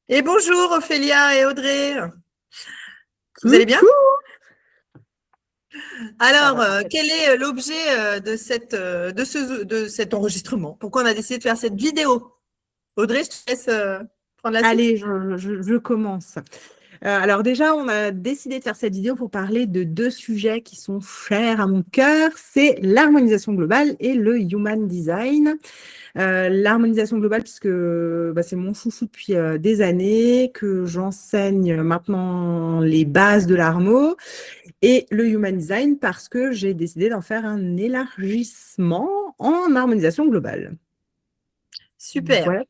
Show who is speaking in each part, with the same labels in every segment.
Speaker 1: Et bonjour Ophélia et Audrey. Vous allez bien?
Speaker 2: Coucou, ça
Speaker 1: Alors,
Speaker 2: va parfaitement.
Speaker 1: quel est l'objet de cet enregistrement? Pourquoi on a décidé de faire cette vidéo? Audrey, je te laisse prendre la suite.
Speaker 2: Allez, je commence. Alors déjà, on a décidé de faire cette vidéo pour parler de deux sujets qui sont chers à mon cœur. C'est l'harmonisation globale et le human design. L'harmonisation globale, puisque c'est mon chouchou depuis des années, que j'enseigne maintenant les bases de l'harmo, et le human design parce que j'ai décidé d'en faire un élargissement en harmonisation globale.
Speaker 1: Super.
Speaker 2: Voilà,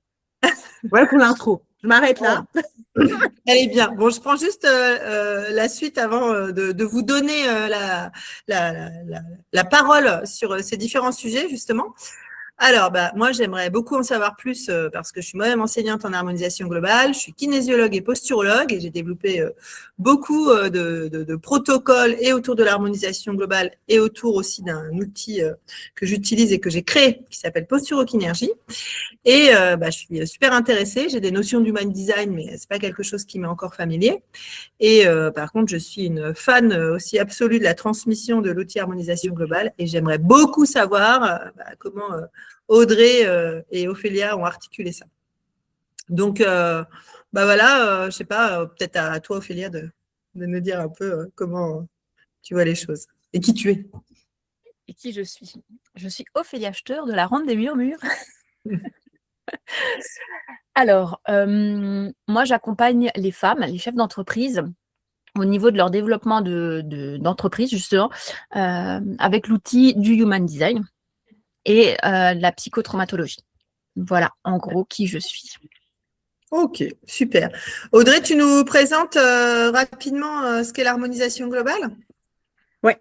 Speaker 2: voilà pour l'intro. Je m'arrête
Speaker 1: Bon,
Speaker 2: là.
Speaker 1: elle est bien. Bon, je prends juste la suite avant de vous donner la parole sur ces différents sujets, justement. Alors, moi, j'aimerais beaucoup en savoir plus parce que je suis moi-même enseignante en harmonisation globale. Je suis kinésiologue et posturologue et j'ai développé beaucoup de protocoles et autour de l'harmonisation globale et autour aussi d'un outil que j'utilise et que j'ai créé qui s'appelle Posturokinergie. Et je suis super intéressée. J'ai des notions d'human design, mais c'est pas quelque chose qui m'est encore familier. Et par contre, je suis une fan aussi absolue de la transmission de l'outil harmonisation globale et j'aimerais beaucoup savoir comment Audrey et Ophélia ont articulé ça. Donc, voilà, je sais pas, peut-être à toi, Ophélia, de nous dire un peu comment tu vois les choses et qui tu es.
Speaker 3: Et qui je suis? Je suis Ophélia Steur de la Ronde des Murmures. Alors, moi, j'accompagne les femmes, les chefs d'entreprise, au niveau de leur développement d'entreprise, justement, avec l'outil du Human Design et la psychotraumatologie. Voilà, en gros, qui je suis.
Speaker 1: Ok, super. Audrey, tu nous présentes rapidement ce qu'est l'harmonisation globale?
Speaker 2: Ouais.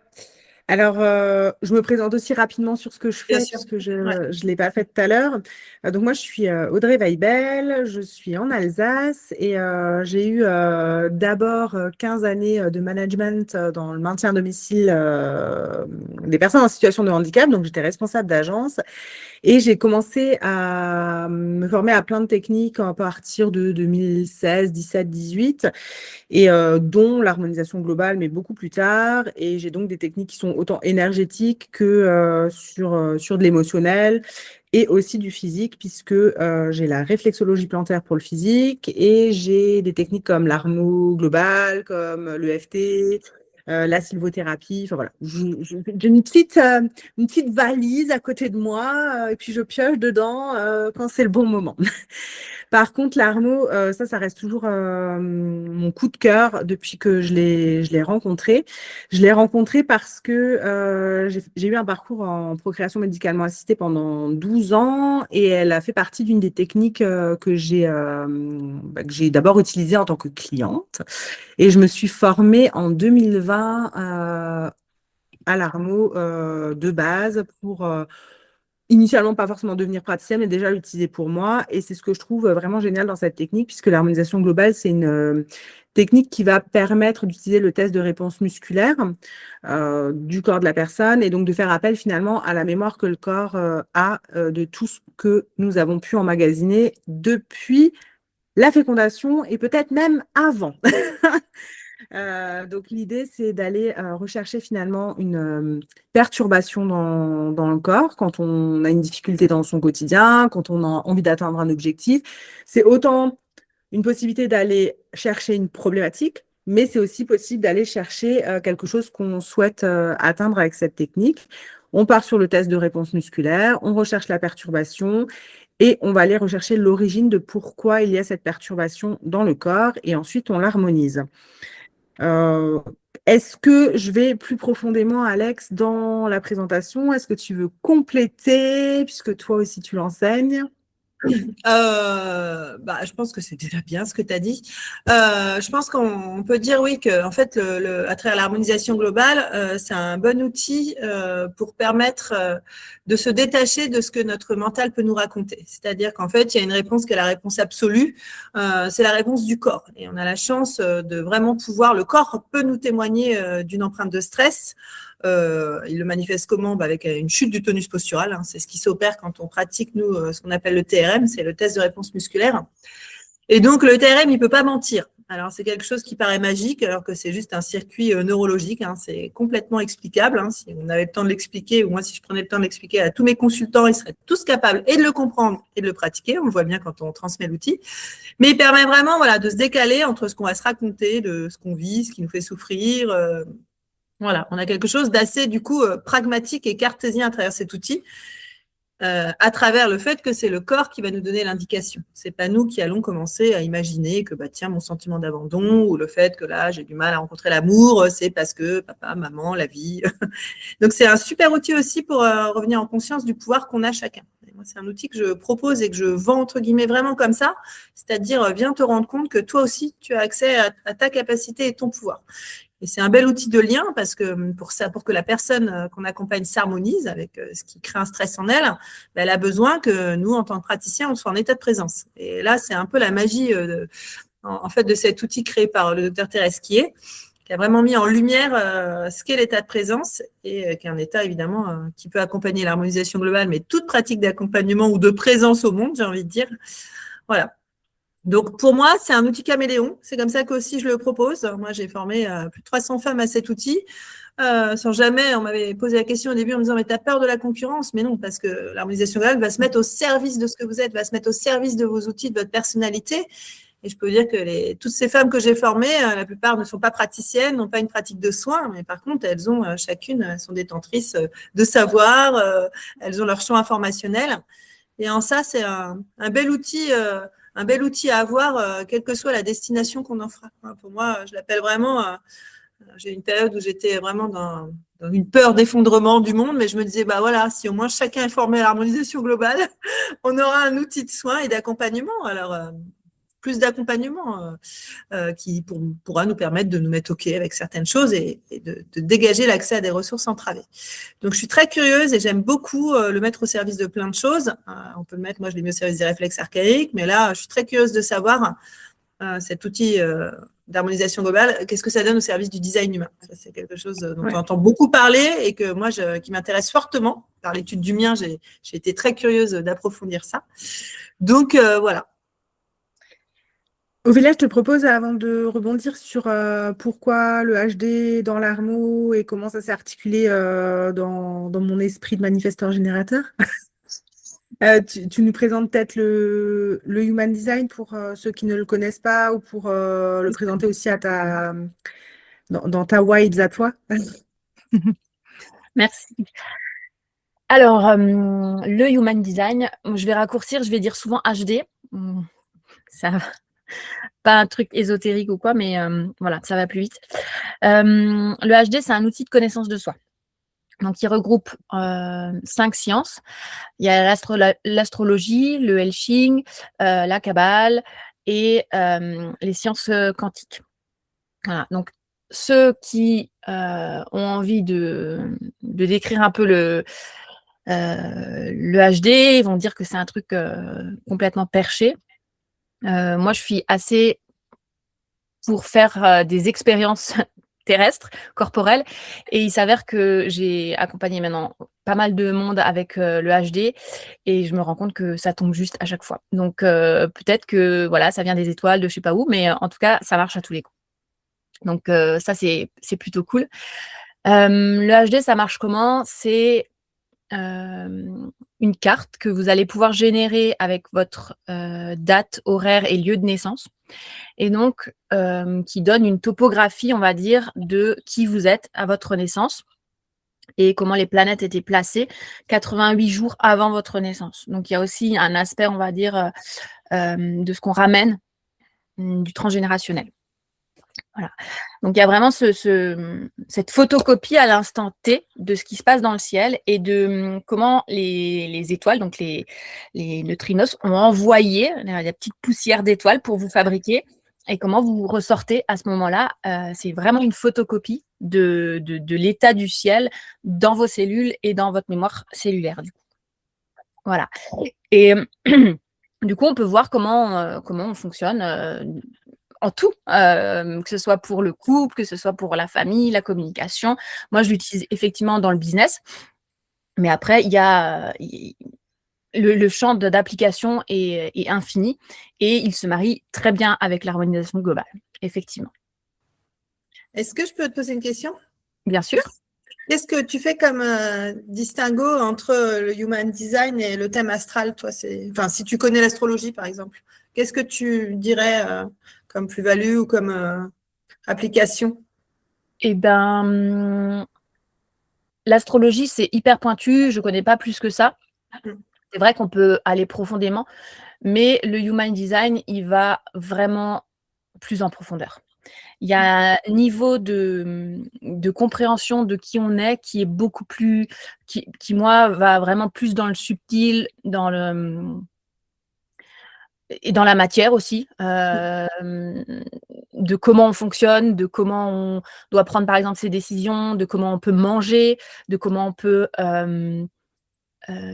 Speaker 2: Alors, je me présente aussi rapidement sur ce que je
Speaker 1: Bien
Speaker 2: fais,
Speaker 1: sûr.
Speaker 2: puisque je
Speaker 1: Ouais.
Speaker 2: ne l'ai pas fait tout à l'heure. Donc, moi, je suis Audrey Weibel, je suis en Alsace et j'ai eu d'abord 15 années de management dans le maintien à domicile des personnes en situation de handicap. Donc, j'étais responsable d'agence. Et j'ai commencé à me former à plein de techniques à partir de 2016, 17, 18, et dont l'harmonisation globale, mais beaucoup plus tard. Et j'ai donc des techniques qui sont autant énergétiques que sur de l'émotionnel et aussi du physique, puisque j'ai la réflexologie plantaire pour le physique et j'ai des techniques comme l'armo global, comme l'EFT, la sylvothérapie. Enfin voilà, j'ai une petite valise à côté de moi et puis je pioche dedans quand c'est le bon moment. Par contre, l'Arnaud, ça reste toujours mon coup de cœur depuis que je l'ai rencontré. Je l'ai rencontré parce que j'ai eu un parcours en procréation médicalement assistée pendant 12 ans et elle a fait partie d'une des techniques que j'ai d'abord utilisées en tant que cliente. Et je me suis formée en 2020 à l'Arnaud de base pour initialement pas forcément devenir praticienne, mais déjà l'utiliser pour moi. Et c'est ce que je trouve vraiment génial dans cette technique, puisque l'harmonisation globale, c'est une technique qui va permettre d'utiliser le test de réponse musculaire du corps de la personne et donc de faire appel finalement à la mémoire que le corps a de tout ce que nous avons pu emmagasiner depuis la fécondation et peut-être même avant. Donc l'idée, c'est d'aller rechercher finalement une perturbation dans le corps quand on a une difficulté dans son quotidien, quand on a envie d'atteindre un objectif. C'est autant une possibilité d'aller chercher une problématique, mais c'est aussi possible d'aller chercher quelque chose qu'on souhaite atteindre avec cette technique. On part sur le test de réponse musculaire, on recherche la perturbation et on va aller rechercher l'origine de pourquoi il y a cette perturbation dans le corps et ensuite on l'harmonise. Euh, Est-ce que je vais plus profondément, Alex, dans la présentation? Est-ce que tu veux compléter, puisque toi aussi tu l'enseignes?
Speaker 1: Je pense que c'est déjà bien ce que tu as dit. Je pense qu'on peut dire oui que en fait à travers l'harmonisation globale, c'est un bon outil pour permettre de se détacher de ce que notre mental peut nous raconter. C'est-à-dire qu'en fait, il y a une réponse qui est la réponse absolue, c'est la réponse du corps. Et on a la chance de vraiment pouvoir, le corps peut nous témoigner d'une empreinte de stress. Il le manifeste comment? Avec une chute du tonus postural. Hein. C'est ce qui s'opère quand on pratique, nous, ce qu'on appelle le TRM, c'est le test de réponse musculaire. Et donc, le TRM, il ne peut pas mentir. Alors, c'est quelque chose qui paraît magique, alors que c'est juste un circuit neurologique. Hein, c'est complètement explicable. Hein, si on avait le temps de l'expliquer, ou moi, si je prenais le temps de l'expliquer à tous mes consultants, ils seraient tous capables et de le comprendre et de le pratiquer. On le voit bien quand on transmet l'outil. Mais il permet vraiment de se décaler entre ce qu'on va se raconter, de ce qu'on vit, ce qui nous fait souffrir. Voilà, on a quelque chose d'assez, du coup, pragmatique et cartésien à travers cet outil. À travers le fait que c'est le corps qui va nous donner l'indication. C'est pas nous qui allons commencer à imaginer que tiens, mon sentiment d'abandon ou le fait que là j'ai du mal à rencontrer l'amour, c'est parce que papa, maman, la vie. Donc c'est un super outil aussi pour revenir en conscience du pouvoir qu'on a chacun. Et moi, c'est un outil que je propose et que je vends entre guillemets vraiment comme ça, c'est-à-dire viens te rendre compte que toi aussi tu as accès à ta capacité et ton pouvoir. Et c'est un bel outil de lien parce que pour que la personne qu'on accompagne s'harmonise avec ce qui crée un stress en elle, elle a besoin que nous, en tant que praticiens, on soit en état de présence. Et là, c'est un peu la magie en fait de cet outil créé par le docteur Thérèse Quié, qui a vraiment mis en lumière ce qu'est l'état de présence et qui est un état évidemment qui peut accompagner l'harmonisation globale, mais toute pratique d'accompagnement ou de présence au monde, j'ai envie de dire. Voilà. Donc, pour moi, c'est un outil caméléon. C'est comme ça qu'aussi je le propose. Moi, j'ai formé plus de 300 femmes à cet outil. Sans jamais, on m'avait posé la question au début en me disant, mais t'as peur de la concurrence? Mais non, parce que l'harmonisation globale va se mettre au service de ce que vous êtes, va se mettre au service de vos outils, de votre personnalité. Et je peux vous dire que toutes ces femmes que j'ai formées, la plupart ne sont pas praticiennes, n'ont pas une pratique de soins, mais par contre, elles ont elles sont détentrices de savoir, elles ont leur champ informationnel. Et en ça, c'est un bel outil à avoir, quelle que soit la destination qu'on en fera. Pour moi, je l'appelle vraiment, j'ai une période où j'étais vraiment dans une peur d'effondrement du monde, mais je me disais, voilà, si au moins chacun est formé à l'harmonisation globale, on aura un outil de soin et d'accompagnement. Alors, plus d'accompagnement qui pourra nous permettre de nous mettre OK avec certaines choses et de dégager l'accès à des ressources entravées. Donc, je suis très curieuse et j'aime beaucoup le mettre au service de plein de choses. On peut le mettre, moi, je l'ai mis au service des réflexes archaïques, mais là, je suis très curieuse de savoir cet outil d'harmonisation globale, qu'est-ce que ça donne au service du design humain. Ça, c'est quelque chose dont on entend beaucoup parler et que moi, qui m'intéresse fortement. Par l'étude du mien, j'ai été très curieuse d'approfondir ça. Donc, voilà.
Speaker 2: Ophélia, je te propose, avant de rebondir sur pourquoi le HD dans l'Armo et comment ça s'est articulé dans mon esprit de manifesteur générateur, tu nous présentes peut-être le Human Design pour ceux qui ne le connaissent pas ou pour le présenter aussi dans ta Wides à toi.
Speaker 3: Merci. Alors, le Human Design, je vais raccourcir, je vais dire souvent HD. Ça pas un truc ésotérique ou quoi, mais voilà, ça va plus vite. Le HD, c'est un outil de connaissance de soi. Donc, il regroupe 5 sciences. Il y a l'astrologie, le Hellsing, la Kabbale et les sciences quantiques. Voilà. Donc, ceux qui ont envie de décrire un peu le HD, ils vont dire que c'est un truc complètement perché. Moi, je suis assez pour faire des expériences terrestres, corporelles. Et il s'avère que j'ai accompagné maintenant pas mal de monde avec le HD et je me rends compte que ça tombe juste à chaque fois. Donc, peut-être que voilà, ça vient des étoiles, de je sais pas où, mais en tout cas, ça marche à tous les coups. Donc, ça, c'est plutôt cool. Le HD, ça marche comment? C'est une carte que vous allez pouvoir générer avec votre date, horaire et lieu de naissance. Et donc, qui donne une topographie, on va dire, de qui vous êtes à votre naissance et comment les planètes étaient placées 88 jours avant votre naissance. Donc, il y a aussi un aspect, on va dire, de ce qu'on ramène du transgénérationnel. Voilà. Donc, il y a vraiment cette photocopie à l'instant T de ce qui se passe dans le ciel et de comment les étoiles, donc les neutrinos, ont envoyé la petite poussière d'étoiles pour vous fabriquer et comment vous ressortez à ce moment-là. C'est vraiment une photocopie de l'état du ciel dans vos cellules et dans votre mémoire cellulaire. Du coup. Voilà. Et du coup, on peut voir comment on fonctionne en tout, que ce soit pour le couple, que ce soit pour la famille, la communication. Moi, je l'utilise effectivement dans le business. Mais après, il y a le champ d'application est infini et il se marie très bien avec l'harmonisation globale, effectivement.
Speaker 1: Est-ce que je peux te poser une question?
Speaker 3: Bien sûr.
Speaker 1: Qu'est-ce que tu fais comme distinguo entre le human design et le thème astral, toi, enfin, si tu connais l'astrologie, par exemple, qu'est-ce que tu dirais comme plus-value ou comme application?
Speaker 3: Eh ben, l'astrologie, c'est hyper pointu, je ne connais pas plus que ça. C'est vrai qu'on peut aller profondément, mais le human design, il va vraiment plus en profondeur. Il y a un niveau de compréhension de qui on est qui est beaucoup plus, qui moi, va vraiment plus dans le subtil, et dans la matière aussi, de comment on fonctionne, de comment on doit prendre, par exemple, ses décisions, de comment on peut manger, de comment on peut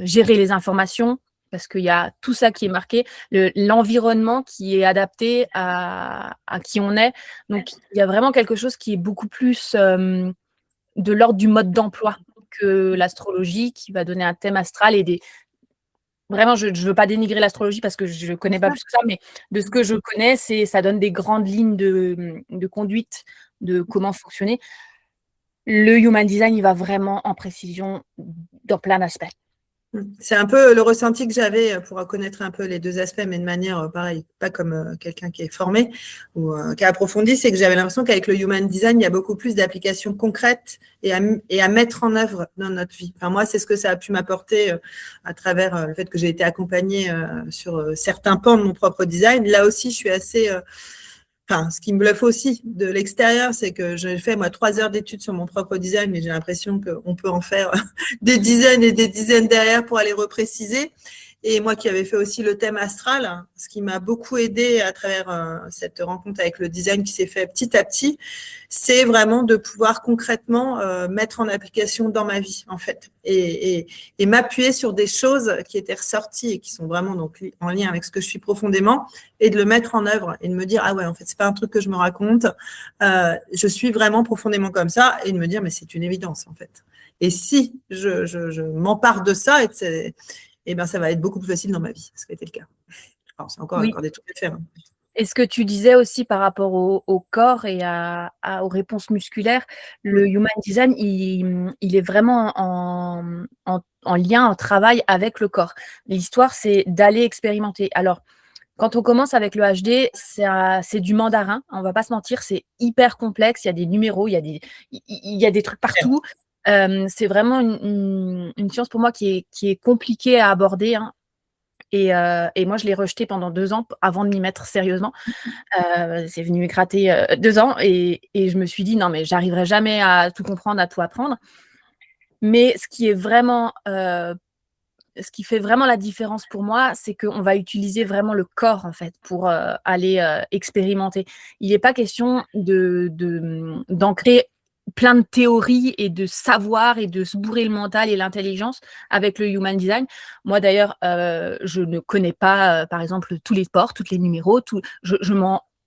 Speaker 3: gérer les informations, parce qu'il y a tout ça qui est marqué, l'environnement qui est adapté à qui on est. Donc, il y a vraiment quelque chose qui est beaucoup plus de l'ordre du mode d'emploi que l'astrologie, qui va donner un thème astral et des… Vraiment, je ne veux pas dénigrer l'astrologie parce que je ne connais pas plus que ça, mais de ce que je connais, ça donne des grandes lignes de conduite, de comment fonctionner. Le human design, il va vraiment en précision dans plein d'aspects.
Speaker 1: C'est un peu le ressenti que j'avais pour connaître un peu les deux aspects, mais de manière pareil, pas comme quelqu'un qui est formé ou qui a approfondi, c'est que j'avais l'impression qu'avec le human design, il y a beaucoup plus d'applications concrètes et à mettre en œuvre dans notre vie. Enfin, moi, c'est ce que ça a pu m'apporter à travers le fait que j'ai été accompagnée sur certains pans de mon propre design. Là aussi, je suis assez… Enfin, ce qui me bluffe aussi de l'extérieur, c'est que j'ai fait, moi, 3 heures d'études sur mon propre design, mais j'ai l'impression qu'on peut en faire des dizaines et des dizaines derrière pour aller repréciser. Et moi qui avais fait aussi le thème astral, ce qui m'a beaucoup aidé à travers cette rencontre avec le design qui s'est fait petit à petit, c'est vraiment de pouvoir concrètement mettre en application dans ma vie, en fait, et m'appuyer sur des choses qui étaient ressorties et qui sont vraiment donc en lien avec ce que je suis profondément, et de le mettre en œuvre et de me dire, ah ouais, en fait, c'est pas un truc que je me raconte, je suis vraiment profondément comme ça, et de me dire, mais c'est une évidence, en fait. Et si je m'empare de ça, et ben, ça va être beaucoup plus facile dans ma vie, ce qui a été le cas. Alors, c'est encore des trucs à faire.
Speaker 3: Et ce que tu disais aussi par rapport au corps et aux réponses musculaires, le human design, il est vraiment en lien, en travail avec le corps. L'histoire, c'est d'aller expérimenter. Alors, quand on commence avec le HD, c'est du mandarin, on ne va pas se mentir, c'est hyper complexe, il y a des numéros, il y a des trucs partout. C'est vraiment une science pour moi qui est compliquée à aborder, hein. Et moi, je l'ai rejeté pendant 2 ans avant de m'y mettre sérieusement. C'est venu me gratter 2 ans et je me suis dit, non, mais j'arriverai jamais à tout comprendre, à tout apprendre. Mais ce qui fait vraiment la différence pour moi, c'est qu'on va utiliser vraiment le corps, en fait, pour aller expérimenter. Il n'est pas question d'ancrer plein de théories et de savoir et de se bourrer le mental et l'intelligence avec le human design. Moi, d'ailleurs, je ne connais pas, par exemple, tous les sports, tous les numéros.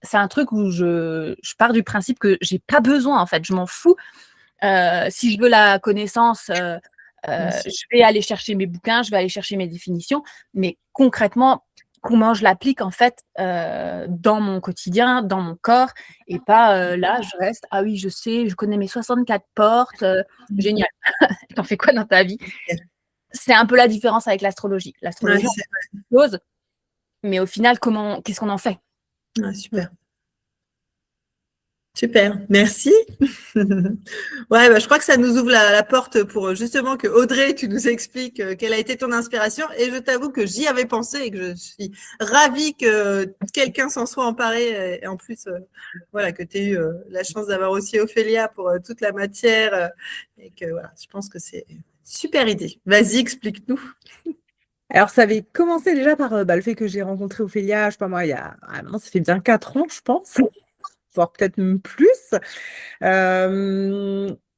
Speaker 3: C'est un truc où je pars du principe que j'ai pas besoin, en fait. Je m'en fous. Si je veux la connaissance, je vais aller chercher mes bouquins, je vais aller chercher mes définitions. Mais concrètement, comment je l'applique en fait dans mon quotidien, dans mon corps, et pas là, je reste, ah oui, je sais, je connais mes 64 portes, génial. T'en fais quoi dans ta vie? C'est un peu la différence avec l'astrologie. L'astrologie, c'est une chose, mais au final, qu'est-ce qu'on en fait?
Speaker 1: Super. Super, merci. Ouais, bah, je crois que ça nous ouvre la porte pour justement que Audrey, tu nous expliques quelle a été ton inspiration. Et je t'avoue que j'y avais pensé et que je suis ravie que quelqu'un s'en soit emparé. Et en plus, voilà, que tu aies eu la chance d'avoir aussi Ophélia pour toute la matière. Et que voilà, je pense que c'est une super idée. Vas-y, explique-nous.
Speaker 2: Alors, ça avait commencé déjà par le fait que j'ai rencontré Ophélia, je sais pas moi, ça fait bien 4 ans, je pense. Voire peut-être même plus.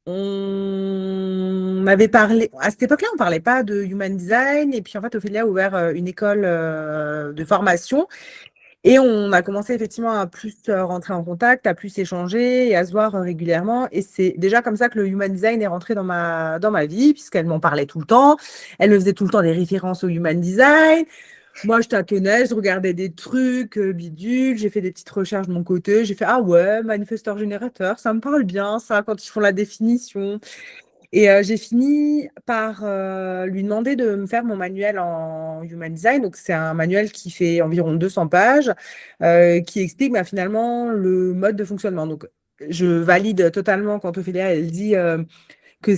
Speaker 2: On avait parlé, à cette époque-là, on ne parlait pas de human design. Et puis, en fait, Ophélia a ouvert une école de formation. Et on a commencé effectivement à plus rentrer en contact, à plus échanger et à se voir régulièrement. Et c'est déjà comme ça que le Human Design est rentré dans ma vie, puisqu'elle m'en parlait tout le temps. Elle me faisait tout le temps des références au Human Design. Moi, je tâtonnais, je regardais des trucs bidules, j'ai fait des petites recherches de mon côté. J'ai fait, ah ouais, manifesteur générateur, ça me parle bien, ça, quand ils font la définition. Et j'ai fini par lui demander de me faire mon manuel en Human Design. Donc, c'est un manuel qui fait environ 200 pages, qui explique finalement le mode de fonctionnement. Donc, je valide totalement quand Ophélia, elle dit que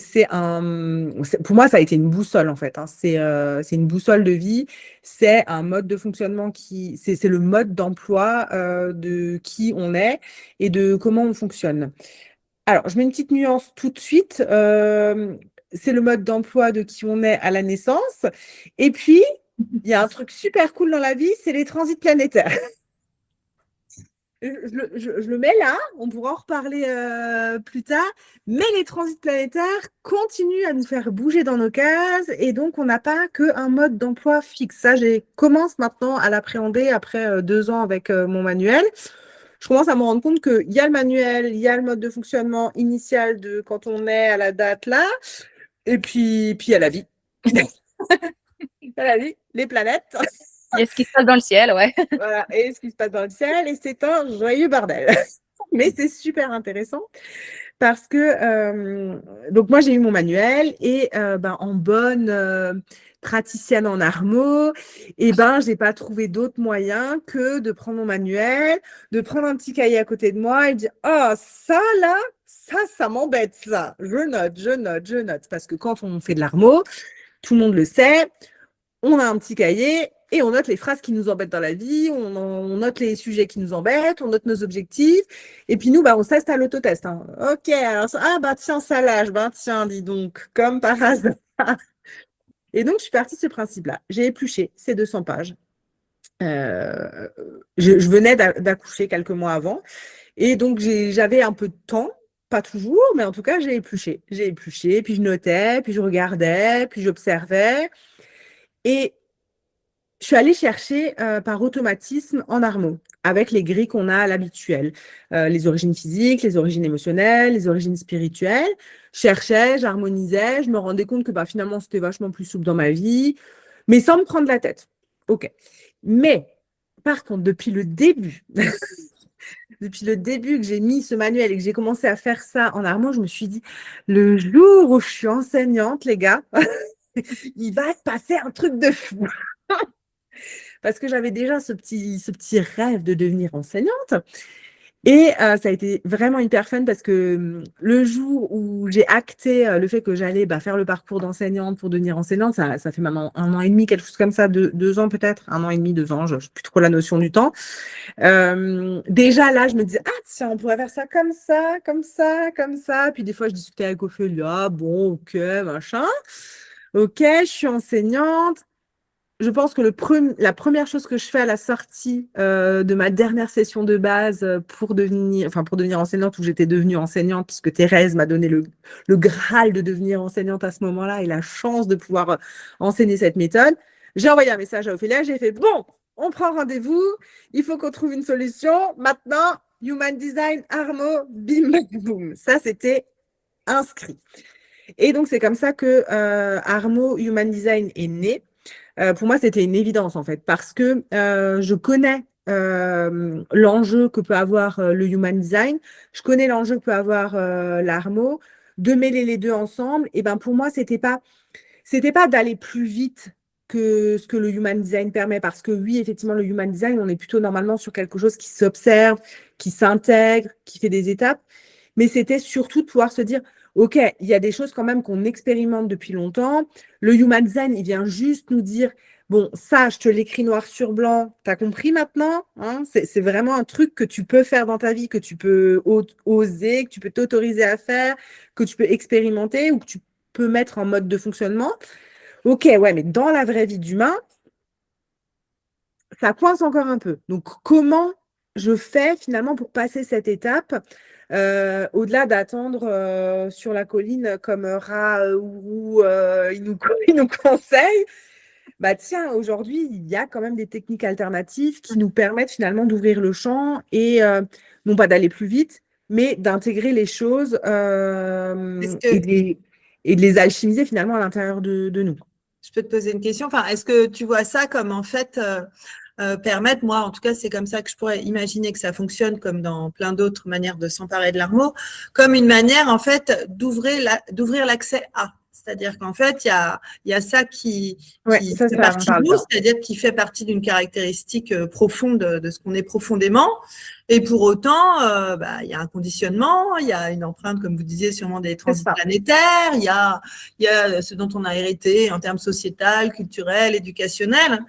Speaker 2: pour moi, ça a été une boussole en fait. Hein. C'est une boussole de vie. C'est un mode de fonctionnement c'est le mode d'emploi de qui on est et de comment on fonctionne. Alors, je mets une petite nuance tout de suite. C'est le mode d'emploi de qui on est à la naissance. Et puis, il y a un truc super cool dans la vie, c'est les transits planétaires. Je le mets là, on pourra en reparler plus tard, mais les transits planétaires continuent à nous faire bouger dans nos cases et donc on n'a pas qu'un mode d'emploi fixe. Ça, je commence maintenant à l'appréhender après 2 ans avec mon manuel. Je commence à me rendre compte qu'il y a le manuel, il y a le mode de fonctionnement initial de quand on est à la date là, et puis il y a la vie. Il y a la vie, les planètes.
Speaker 3: Il y a ce qui se passe dans le ciel, ouais.
Speaker 2: Voilà, et ce qui se passe dans le ciel, et c'est un joyeux bordel. Mais c'est super intéressant parce que, donc moi j'ai eu mon manuel et en bonne praticienne en armo, et j'ai pas trouvé d'autre moyen que de prendre mon manuel, de prendre un petit cahier à côté de moi et de dire oh ça là, ça m'embête ça. Je note. Parce que quand on fait de l'armo, tout le monde le sait, on a un petit cahier et on note les phrases qui nous embêtent dans la vie, on note les sujets qui nous embêtent, on note nos objectifs. Et puis nous, on teste à l'autotest. Hein. Ok, alors, tiens, ça lâche, tiens, dis donc, comme par hasard. Et donc, je suis partie de ce principe-là. J'ai épluché ces 200 pages. Je venais d'accoucher quelques mois avant. Et donc, j'avais un peu de temps. Pas toujours, mais en tout cas, j'ai épluché. Puis je notais, puis je regardais, puis j'observais. Et je suis allée chercher par automatisme en armo, avec les grilles qu'on a à l'habituel. Les origines physiques, les origines émotionnelles, les origines spirituelles. Je cherchais, j'harmonisais, je me rendais compte que finalement, c'était vachement plus souple dans ma vie, mais sans me prendre la tête. OK. Mais, par contre, depuis le début, depuis le début que j'ai mis ce manuel et que j'ai commencé à faire ça en armo, je me suis dit, le jour où je suis enseignante, les gars, il va se passer un truc de fou. Parce que j'avais déjà ce petit rêve de devenir enseignante. Et ça a été vraiment hyper fun parce que le jour où j'ai acté le fait que j'allais faire le parcours d'enseignante pour devenir enseignante, ça fait maintenant 1 an et demi, quelque chose comme ça, 2 ans peut-être, 1 an et demi, 2 ans, je n'ai plus trop la notion du temps. Déjà là, je me disais, tiens, on pourrait faire ça comme ça, comme ça, comme ça. Puis des fois, je discutais avec Ophélia, bon, ok, machin. Ok, je suis enseignante. Je pense que la première chose que je fais à la sortie de ma dernière session de base pour devenir enseignante, où j'étais devenue enseignante, puisque Thérèse m'a donné le Graal de devenir enseignante à ce moment-là et la chance de pouvoir enseigner cette méthode, j'ai envoyé un message à Ophélia, j'ai fait « Bon, on prend rendez-vous, il faut qu'on trouve une solution. Maintenant, Human Design, Armo, bim, boum. » Ça, c'était inscrit. Et donc, c'est comme ça que Armo Human Design est né. Pour moi, c'était une évidence en fait, parce que je connais l'enjeu que peut avoir le Human Design, je connais l'enjeu que peut avoir l'Armo, de mêler les deux ensemble. Et pour moi, c'était pas d'aller plus vite que ce que le Human Design permet, parce que oui, effectivement, le Human Design, on est plutôt normalement sur quelque chose qui s'observe, qui s'intègre, qui fait des étapes, mais c'était surtout de pouvoir se dire OK, il y a des choses quand même qu'on expérimente depuis longtemps. Le Human Design, il vient juste nous dire, bon, ça, je te l'écris noir sur blanc, t'as compris maintenant, hein? C'est vraiment un truc que tu peux faire dans ta vie, que tu peux oser, que tu peux t'autoriser à faire, que tu peux expérimenter ou que tu peux mettre en mode de fonctionnement. OK, ouais, mais dans la vraie vie d'humain, ça coince encore un peu. Donc, comment je fais finalement pour passer cette étape au-delà d'attendre sur la colline comme rat ou il nous conseille, Bah tiens, aujourd'hui, il y a quand même des techniques alternatives qui nous permettent finalement d'ouvrir le champ et non pas d'aller plus vite, mais d'intégrer les choses
Speaker 1: Est-ce
Speaker 2: et
Speaker 1: que
Speaker 2: et de les alchimiser finalement à l'intérieur de nous.
Speaker 1: je peux te poser une question? Enfin, est-ce que tu vois ça comme en fait permettre, moi en tout cas, c'est comme ça que je pourrais imaginer que ça fonctionne, comme dans plein d'autres manières de s'emparer de l'art-mot, comme une manière en fait d'ouvrir l'accès à. C'est-à-dire qu'en fait, il y a ça
Speaker 2: Ouais,
Speaker 1: qui fait
Speaker 2: ça, on
Speaker 1: partie de
Speaker 2: parle
Speaker 1: nous,
Speaker 2: bien.
Speaker 1: c'est-à-dire qui fait partie d'une caractéristique profonde de ce qu'on est profondément. Et pour autant, bah, il y a un conditionnement, il y a une empreinte, comme vous disiez, sûrement des
Speaker 2: C'est
Speaker 1: transits
Speaker 2: ça.
Speaker 1: planétaires, il y a ce dont on a hérité en termes sociétal, culturel, éducationnel.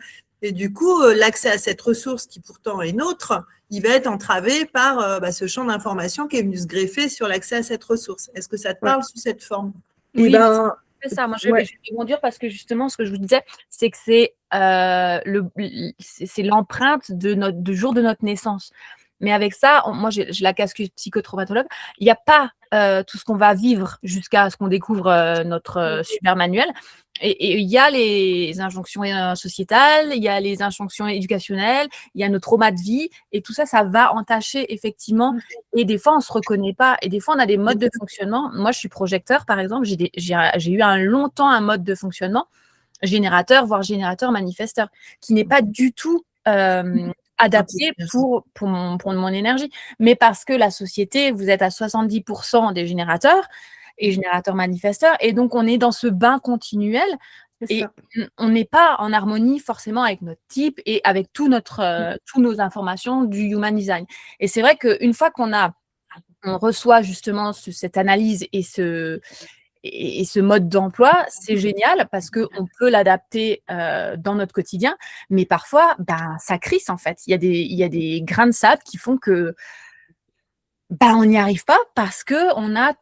Speaker 1: Et du coup, l'accès à cette ressource qui pourtant est nôtre, il va être entravé par bah, ce champ d'information qui est venu se greffer sur l'accès à cette ressource. Est-ce que ça te
Speaker 2: Ouais.
Speaker 1: parle sous cette forme?
Speaker 2: Et
Speaker 3: Oui,
Speaker 2: ben,
Speaker 3: c'est ça. Moi, je
Speaker 2: ouais,
Speaker 3: vais rebondir parce que justement, ce que je vous disais, c'est que c'est l'empreinte du jour de notre naissance. Mais avec ça, moi, j'ai la casquette psychotraumatologue. Il n'y a pas tout ce qu'on va vivre jusqu'à ce qu'on découvre notre super manuel. Et il y a les injonctions sociétales, il y a les injonctions éducationnelles, il y a nos traumas de vie, et tout ça, ça va entacher effectivement. Et des fois, on ne se reconnaît pas. Et des fois, on a des modes de fonctionnement. Moi, je suis projecteur, par exemple. J'ai eu longtemps un mode de fonctionnement générateur, voire générateur manifesteur, qui n'est pas du tout adapté pour mon énergie. Mais parce que la société, vous êtes à 70% des générateurs et générateurs manifesteurs, et donc on est dans ce bain continuel
Speaker 2: c'est
Speaker 3: et
Speaker 2: ça.
Speaker 3: on n'est pas en harmonie forcément avec notre type et avec toutes nos informations du human design. Et c'est vrai qu'une fois on reçoit justement cette analyse et ce mode d'emploi, c'est génial parce qu'on peut l'adapter dans notre quotidien, mais parfois, ben, ça crisse en fait. Il y a des grains de sable qui font que ben, on n'y arrive pas parce qu'on a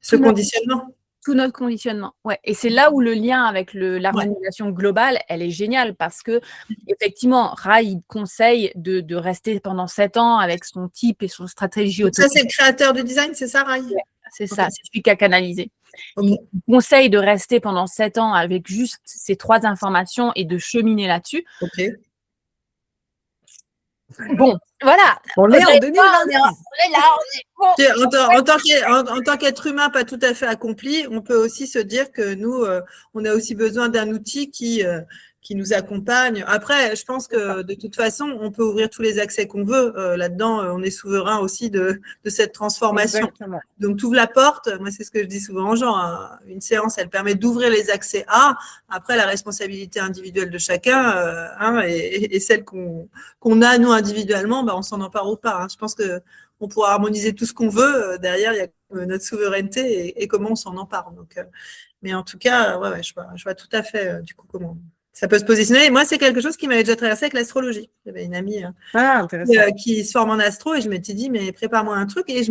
Speaker 1: Ce
Speaker 3: tout notre,
Speaker 1: conditionnement.
Speaker 3: tout notre conditionnement. Ouais. Et c'est là où le lien avec
Speaker 1: Ouais.
Speaker 3: l'harmonisation globale, elle est géniale parce que, effectivement, Ra, il conseille de rester pendant 7 ans avec son type et son stratégie
Speaker 1: Donc ça,
Speaker 3: automatique.
Speaker 1: c'est le créateur du design, c'est ça, Rai?
Speaker 3: C'est
Speaker 1: Ok.
Speaker 3: ça, c'est celui qui a canalisé.
Speaker 1: Ok.
Speaker 3: Il conseille de rester pendant 7 ans avec juste ces 3 informations et de cheminer là-dessus.
Speaker 1: Ok.
Speaker 3: Bon, voilà.
Speaker 2: On est en
Speaker 3: On
Speaker 2: 2026.
Speaker 3: est là, on est bon.
Speaker 1: En tant qu'être humain pas tout à fait accompli, on peut aussi se dire que nous, on a aussi besoin d'un outil qui nous accompagne. Après, je pense que de toute façon, on peut ouvrir tous les accès qu'on veut. Là-dedans, on est souverain aussi de cette transformation.
Speaker 2: Exactement.
Speaker 1: Donc, tu ouvres la porte. Moi, c'est ce que je dis souvent aux gens. Hein. Une séance, elle permet d'ouvrir les accès à. Après, la responsabilité individuelle de chacun hein, et celle qu'on a, nous, individuellement, bah, on s'en empare ou pas. Hein. Je pense que on pourra harmoniser tout ce qu'on veut. Derrière, il y a notre souveraineté et comment on s'en empare. Donc, mais en tout cas, ouais, je vois tout à fait du coup comment ça peut se positionner. Et moi, c'est quelque chose qui m'avait déjà traversé avec l'astrologie. J'avais une amie
Speaker 2: Intéressant.
Speaker 1: qui se forme en astro et je m'étais dit, mais prépare-moi un truc. Et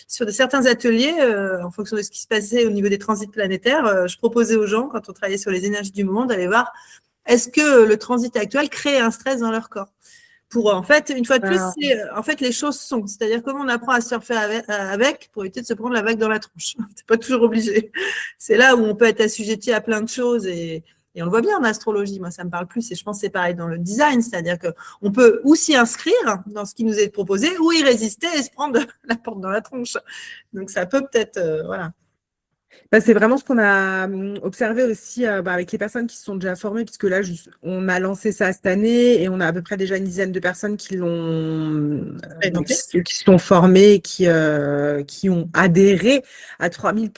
Speaker 1: sur certains ateliers, en fonction de ce qui se passait au niveau des transits planétaires, je proposais aux gens, quand on travaillait sur les énergies du moment, d'aller voir est-ce que le transit actuel crée un stress dans leur corps pour en fait, une fois de plus, en fait les choses sont. C'est-à-dire comment on apprend à surfer avec pour éviter de se prendre la vague dans la tronche. C'est pas toujours obligé. C'est là où on peut être assujetti à plein de choses et on le voit bien en astrologie. Moi, ça me parle plus et je pense que c'est pareil dans le design. C'est-à-dire qu'on peut ou s'y inscrire dans ce qui nous est proposé ou y résister et se prendre la porte dans la tronche. Donc, ça peut peut-être, voilà.
Speaker 2: Bah, c'est vraiment ce qu'on a observé aussi avec les personnes qui se sont déjà formées, puisque là, on a lancé ça cette année et on a à peu près déjà une dizaine de personnes qui qui sont formées et qui ont adhéré à 3000%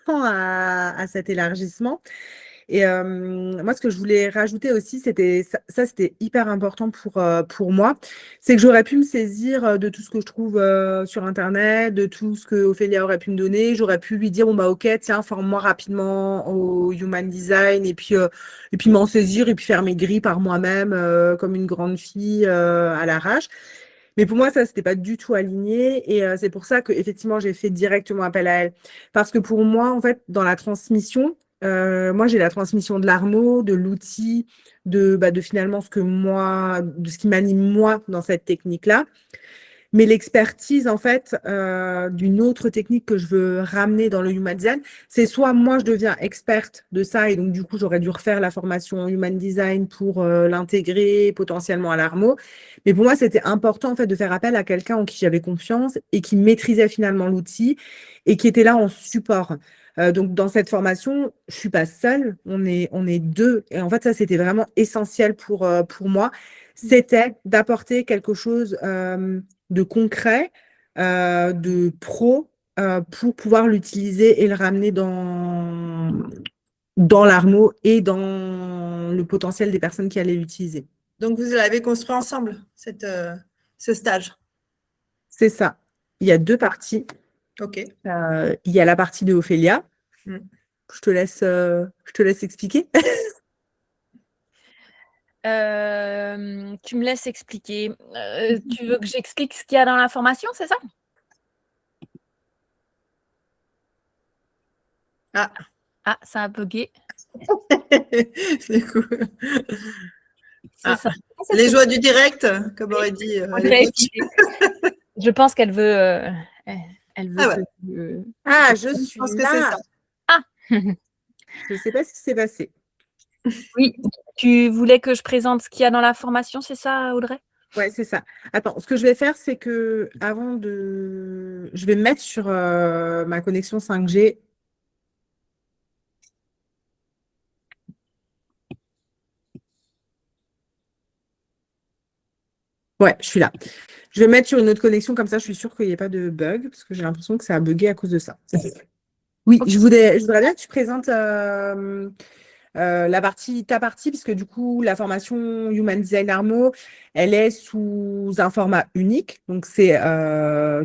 Speaker 2: à cet élargissement. Et moi, ce que je voulais rajouter aussi, c'était ça c'était hyper important pour moi, c'est que j'aurais pu me saisir de tout ce que je trouve sur Internet, de tout ce que Ophélia aurait pu me donner. J'aurais pu lui dire, bon, bah, ok, tiens, forme-moi rapidement au Human Design et puis m'en saisir et puis faire mes grilles par moi-même comme une grande fille à l'arrache. Mais pour moi, ça, c'était pas du tout aligné. Et c'est pour ça que effectivement, j'ai fait directement appel à elle. Parce que pour moi, en fait, dans la transmission, moi, j'ai la transmission de l'armo, de l'outil, de finalement de ce qui m'anime moi dans cette technique-là. Mais l'expertise, en fait, d'une autre technique que je veux ramener dans le Human Design, c'est soit moi, je deviens experte de ça et donc, du coup, j'aurais dû refaire la formation Human Design pour l'intégrer potentiellement à l'ARMO. Mais pour moi, c'était important, en fait, de faire appel à quelqu'un en qui j'avais confiance et qui maîtrisait finalement l'outil et qui était là en support. Donc, dans cette formation, je suis pas seule, on est deux. Et en fait, ça, c'était vraiment essentiel pour moi. C'était d'apporter quelque chose de concret, de pro, pour pouvoir l'utiliser et le ramener dans l'ARMO et dans le potentiel des personnes qui allaient l'utiliser.
Speaker 1: Donc, vous l'avez construit ensemble, ce stage.
Speaker 2: C'est ça. Il y a deux parties.
Speaker 1: OK.
Speaker 2: Il y a la partie de Ophélia.
Speaker 1: Mm.
Speaker 2: Je te laisse expliquer.
Speaker 3: Tu me laisses expliquer. Tu veux que j'explique ce qu'il y a dans la formation, c'est ça? Ah, ça a bugué.
Speaker 1: C'est cool.
Speaker 3: C'est ça.
Speaker 1: Les joies du direct, comme aurait dit.
Speaker 3: Je pense qu'elle veut. Elle veut.
Speaker 2: Je
Speaker 1: Je
Speaker 2: suis
Speaker 1: pense que
Speaker 2: là.
Speaker 1: c'est ça.
Speaker 2: Je ne sais pas ce qui s'est passé.
Speaker 3: Oui, tu voulais que je présente ce qu'il y a dans la formation, c'est ça, Audrey?
Speaker 2: Ouais, c'est ça. Attends, ce que je vais faire, c'est que je vais me mettre sur ma connexion 5G. Ouais, je suis là. Je vais me mettre sur une autre connexion, comme ça, je suis sûre qu'il n'y ait pas de bug, parce que j'ai l'impression que ça a bugué à cause de ça. Oui, je voudrais bien que tu présentes ta partie, puisque du coup, la formation Human Design Armo, elle est sous un format unique. Donc, c'est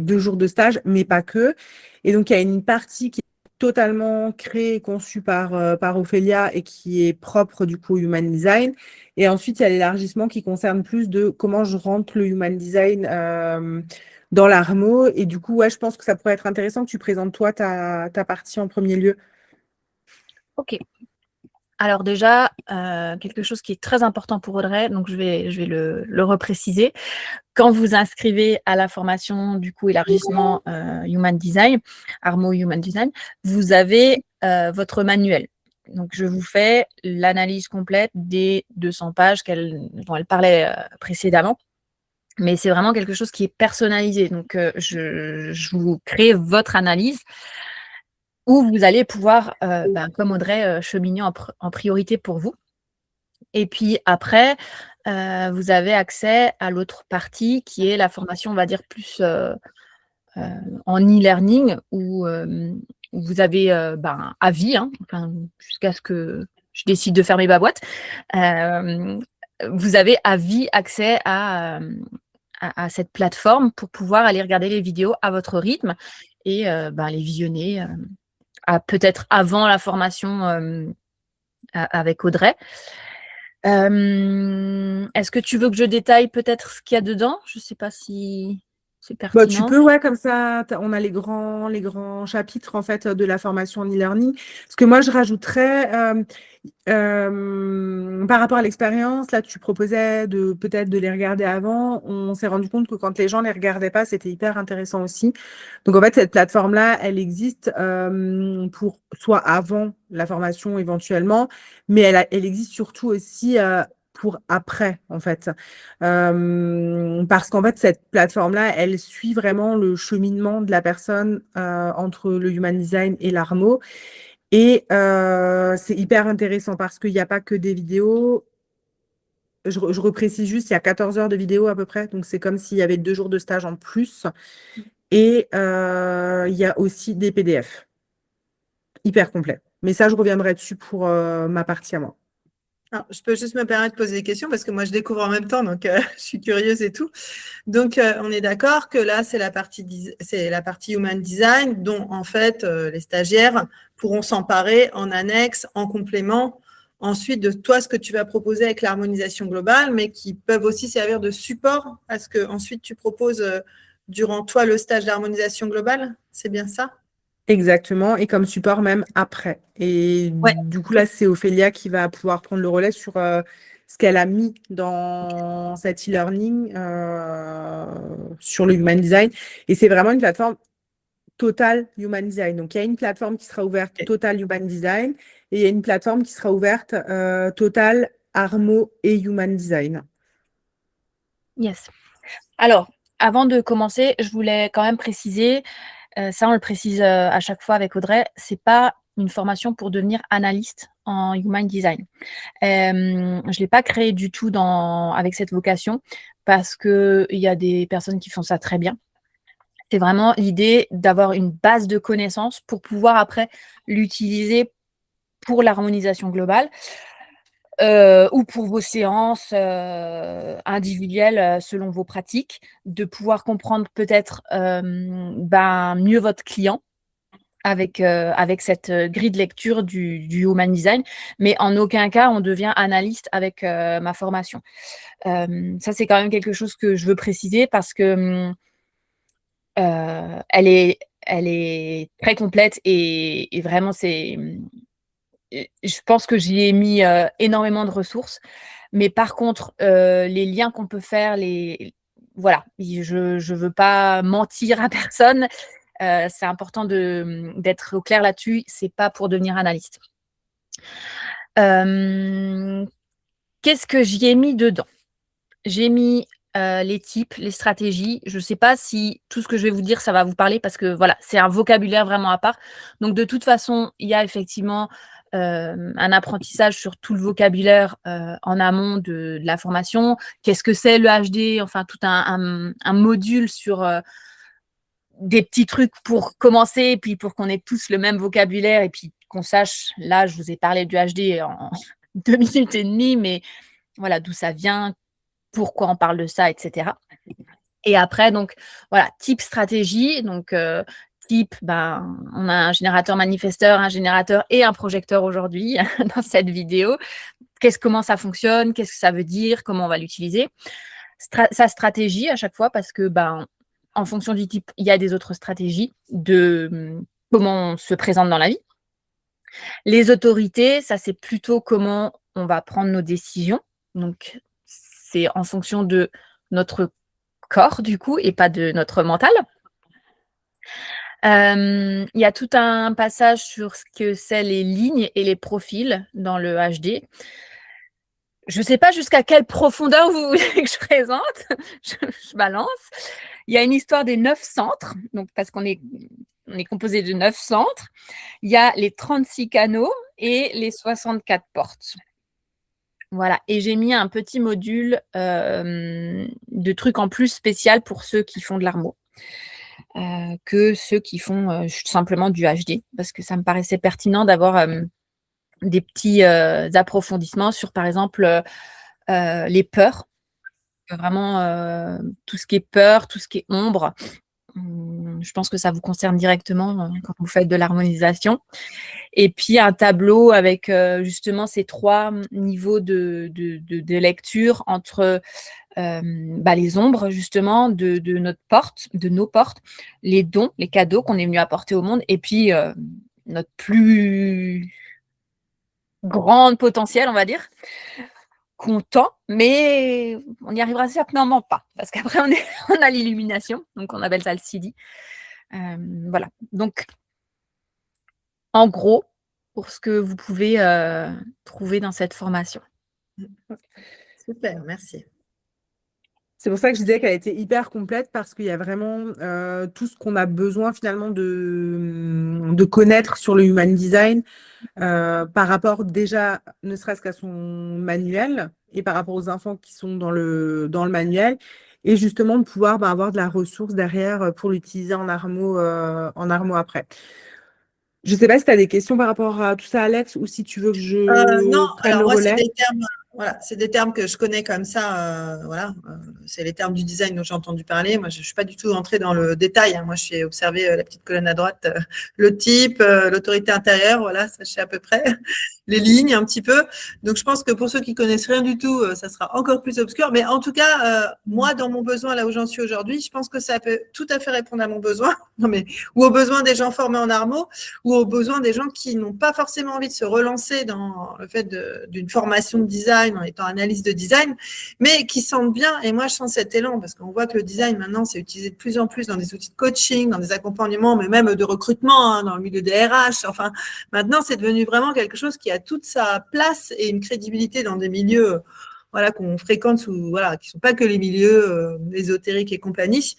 Speaker 2: 2 jours de stage, mais pas que. Et donc, il y a une partie qui est totalement créée et conçue par Ophélia et qui est propre du coup au Human Design. Et ensuite, il y a l'élargissement qui concerne plus de comment je rentre le Human Design dans l'Armo. Et du coup, ouais, je pense que ça pourrait être intéressant que tu présentes toi ta partie en premier lieu.
Speaker 3: Ok. Alors déjà, quelque chose qui est très important pour Audrey, donc je vais le repréciser. Quand vous inscrivez à la formation du coup élargissement Human Design, Armo Human Design, vous avez votre manuel. Donc je vous fais l'analyse complète des 200 pages dont elle parlait précédemment. Mais c'est vraiment quelque chose qui est personnalisé. Donc je vous crée votre analyse, où vous allez pouvoir, comme Audrey, cheminer en priorité pour vous. Et puis après, vous avez accès à l'autre partie qui est la formation, on va dire, plus en e-learning, où vous avez à vie, jusqu'à ce que je décide de fermer ma boîte. Vous avez à vie accès à cette plateforme pour pouvoir aller regarder les vidéos à votre rythme et les visionner peut-être avant la formation avec Audrey. Est-ce que tu veux que je détaille peut-être ce qu'il y a dedans? Je ne sais pas si c'est pertinent.
Speaker 2: Tu peux, ouais, comme ça, on a les grands chapitres en fait de la formation en e-learning. Ce que moi je rajouterais par rapport à l'expérience, là tu proposais peut-être de les regarder avant. On s'est rendu compte que quand les gens les regardaient pas, c'était hyper intéressant aussi. Donc en fait cette plateforme-là, elle existe pour soit avant la formation éventuellement, mais elle existe surtout aussi pour après, en fait. Parce qu'en fait, cette plateforme-là, elle suit vraiment le cheminement de la personne entre le Human Design et l'Armo. Et c'est hyper intéressant parce qu'il n'y a pas que des vidéos. Je reprécise juste, il y a 14 heures de vidéos à peu près. Donc, c'est comme s'il y avait 2 jours de stage en plus. Et il y a aussi des PDF. Hyper complet. Mais ça, je reviendrai dessus pour ma partie à moi.
Speaker 1: Alors, je peux juste me permettre de poser des questions parce que moi, je découvre en même temps, donc je suis curieuse et tout. Donc, on est d'accord que là, c'est la partie Human Design dont, en fait, les stagiaires pourront s'emparer en annexe, en complément, ensuite de toi, ce que tu vas proposer avec l'harmonisation globale, mais qui peuvent aussi servir de support à ce que ensuite tu proposes durant toi le stage d'harmonisation globale. C'est bien ça?
Speaker 2: Exactement, et comme support même après. Et
Speaker 3: Ouais.
Speaker 2: du coup, là, c'est Ophélia qui va pouvoir prendre le relais sur ce qu'elle a mis dans cet e-learning sur le Human Design. Et c'est vraiment une plateforme Total Human Design. Donc, il y a une plateforme qui sera ouverte Total Human Design et il y a une plateforme qui sera ouverte Total Armo et Human Design.
Speaker 3: Yes. Alors, avant de commencer, je voulais quand même préciser, ça on le précise à chaque fois avec Audrey, c'est pas une formation pour devenir analyste en Human Design. Je ne l'ai pas créé du tout avec cette vocation parce qu'il y a des personnes qui font ça très bien. C'est vraiment l'idée d'avoir une base de connaissances pour pouvoir après l'utiliser pour l'harmonisation globale ou pour vos séances individuelles selon vos pratiques, de pouvoir comprendre peut-être mieux votre client avec cette grille de lecture du Human Design, mais en aucun cas on devient analyste avec ma formation. Ça, c'est quand même quelque chose que je veux préciser parce que elle est très complète et vraiment je pense que j'y ai mis énormément de ressources, mais par contre les liens qu'on peut faire, voilà, je veux pas mentir à personne. C'est important d'être au clair là-dessus. C'est pas pour devenir analyste. Qu'est-ce que j'y ai mis dedans? J'ai mis les types, les stratégies. Je ne sais pas si tout ce que je vais vous dire, ça va vous parler parce que voilà, c'est un vocabulaire vraiment à part. Donc, de toute façon, il y a effectivement un apprentissage sur tout le vocabulaire en amont de la formation. Qu'est-ce que c'est le HD? Enfin, tout un module sur des petits trucs pour commencer, et puis pour qu'on ait tous le même vocabulaire et puis qu'on sache, là, je vous ai parlé du HD en 2 minutes et demie, mais voilà, d'où ça vient, pourquoi on parle de ça, etc. Et après, donc, voilà, type stratégie. Donc, type, on a un générateur manifesteur, un générateur et un projecteur aujourd'hui dans cette vidéo. Comment ça fonctionne? Qu'est-ce que ça veut dire? Comment on va l'utiliser? Sa stratégie à chaque fois, parce que, en fonction du type, il y a des autres stratégies de comment on se présente dans la vie. Les autorités, ça, c'est plutôt comment on va prendre nos décisions. Donc, c'est en fonction de notre corps, du coup, et pas de notre mental. Il y a tout un passage sur ce que c'est les lignes et les profils dans le HD. Je ne sais pas jusqu'à quelle profondeur vous voulez que je présente. Je balance. Il y a une histoire des 9 centres, donc parce qu'on est composé de 9 centres. Il y a les 36 canaux et les 64 portes. Voilà, et j'ai mis un petit module de trucs en plus spécial pour ceux qui font de l'armo que ceux qui font simplement du HD, parce que ça me paraissait pertinent d'avoir des petits approfondissements sur, par exemple, les peurs. Vraiment, tout ce qui est peur, tout ce qui est ombre. Je pense que ça vous concerne directement quand vous faites de l'harmonisation. Et puis, un tableau avec justement ces 3 niveaux de lecture entre les ombres, justement, de nos portes, les dons, les cadeaux qu'on est venu apporter au monde, et puis notre plus grand potentiel, on va dire, qu'on tend, mais on n'y arrivera certainement pas, parce qu'après, on a l'illumination, donc on appelle ça le CD. Voilà. Donc, en gros, pour ce que vous pouvez trouver dans cette formation.
Speaker 1: Super, merci.
Speaker 2: C'est pour ça que je disais qu'elle était hyper complète parce qu'il y a vraiment tout ce qu'on a besoin finalement de connaître sur le Human Design par rapport déjà, ne serait-ce qu'à son manuel et par rapport aux infos qui sont dans le manuel et justement de pouvoir avoir de la ressource derrière pour l'utiliser en armo après. Je ne sais pas si tu as des questions par rapport à tout ça, Alex, ou si tu veux que je
Speaker 1: Non,
Speaker 2: prenne
Speaker 1: alors
Speaker 2: le
Speaker 1: moi,
Speaker 2: relais.
Speaker 1: c'est des termes que je connais comme ça. C'est les termes du design dont j'ai entendu parler. Moi, je ne suis pas du tout entrée dans le détail. Hein. Moi, je suis observé la petite colonne à droite, le type, l'autorité intérieure. Voilà, ça, je sais à peu près. Les lignes, un petit peu. Donc, je pense que pour ceux qui connaissent rien du tout, ça sera encore plus obscur. Mais en tout cas, moi, dans mon besoin, là où j'en suis aujourd'hui, je pense que ça peut tout à fait répondre à mon besoin. Ou aux besoins des gens formés en armo, ou aux besoins des gens qui n'ont pas forcément envie de se relancer dans le fait d'une formation de design design en étant analyste de design, mais qui sentent bien, et moi je sens cet élan, parce qu'on voit que le design maintenant c'est utilisé de plus en plus dans des outils de coaching, dans des accompagnements, mais même de recrutement, hein, dans le milieu des RH, enfin maintenant c'est devenu vraiment quelque chose qui a toute sa place et une crédibilité dans des milieux voilà, qu'on fréquente voilà, qui ne sont pas que les milieux ésotériques et compagnie.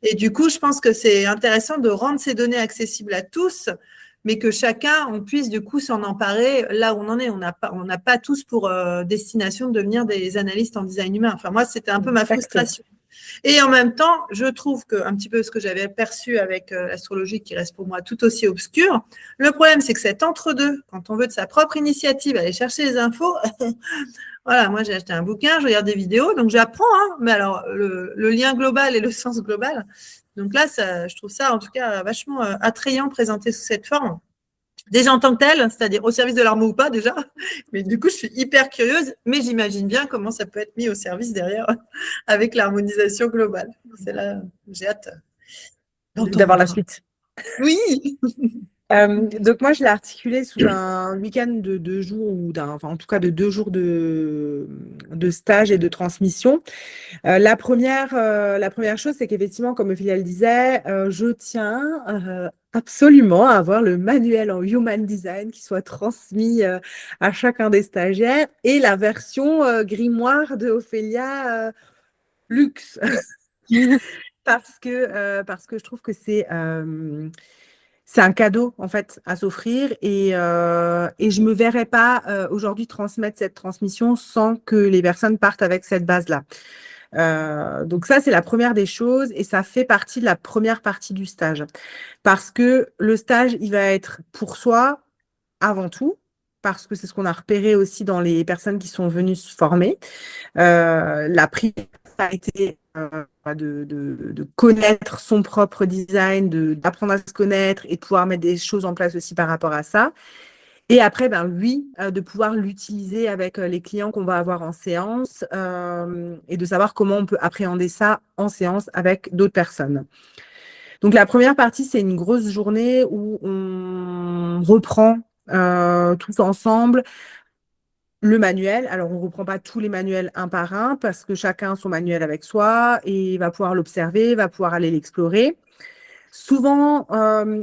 Speaker 1: Et du coup, je pense que c'est intéressant de rendre ces données accessibles à tous, mais que chacun, on puisse du coup s'en emparer là où on en est. On n'a pas tous pour destination de devenir des analystes en design humain. Enfin, moi, c'était un peu ma frustration. Et en même temps, je trouve que un petit peu ce que j'avais perçu avec l'astrologie qui reste pour moi tout aussi obscur, le problème, c'est que cet entre-deux, quand on veut de sa propre initiative aller chercher les infos, voilà, moi j'ai acheté un bouquin, je regarde des vidéos, donc j'apprends, hein, mais alors le lien global et le sens global. Donc là, je trouve ça en tout cas vachement attrayant présenté sous cette forme. Déjà en tant que telle, c'est-à-dire au service de l'armée ou pas déjà, mais du coup je suis hyper curieuse, mais j'imagine bien comment ça peut être mis au service derrière avec l'harmonisation globale. C'est là, j'ai hâte
Speaker 2: d'avoir la suite.
Speaker 1: Oui.
Speaker 2: Donc moi je l'ai articulé sous un week-end de 2 jours ou enfin en tout cas de 2 jours de stage et de transmission. La première chose, c'est qu'effectivement, comme Ophélia le disait, je tiens absolument à avoir le manuel en Human Design qui soit transmis à chacun des stagiaires et la version grimoire de Ophélia luxe. Parce que je trouve que c'est un cadeau en fait à s'offrir et je me verrais pas aujourd'hui transmettre cette transmission sans que les personnes partent avec cette base-là. Donc ça, c'est la première des choses et ça fait partie de la première partie du stage. Parce que le stage, il va être pour soi avant tout, parce que c'est ce qu'on a repéré aussi dans les personnes qui sont venues se former. La priorité de connaître son propre design, d'apprendre à se connaître et de pouvoir mettre des choses en place aussi par rapport à ça. Et après, oui, de pouvoir l'utiliser avec les clients qu'on va avoir en séance et de savoir comment on peut appréhender ça en séance avec d'autres personnes. Donc, la première partie, c'est une grosse journée où on reprend tous ensemble le manuel. Alors, on ne reprend pas tous les manuels un par un parce que chacun a son manuel avec soi et va pouvoir l'observer, va pouvoir aller l'explorer. Souvent,